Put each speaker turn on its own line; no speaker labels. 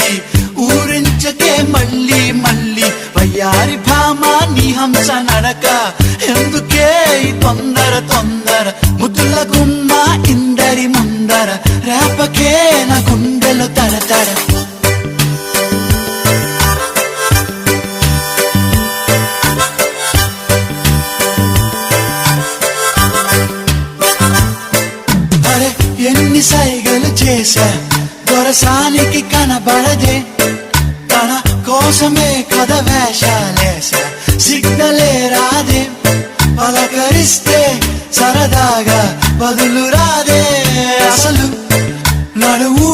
మళ్ళీ ఊరించకే మళ్ళీ మళ్ళీ వయ్యారి భామ నీ హంస నడక ఎందుకే ఈ తొందర తొందర ముద్దుల గుమ్మ ఇందరి ముందర రేపకే నా గుండెలు తడతడ అరే ఎన్ని సైగలు చేశా దొరసానికి కనబడదే తన కోసమే కథ వేషాలేసా సిగ్నలే రాదే పలకరిస్తే సరదాగా బదులు రాదే అసలు నడువు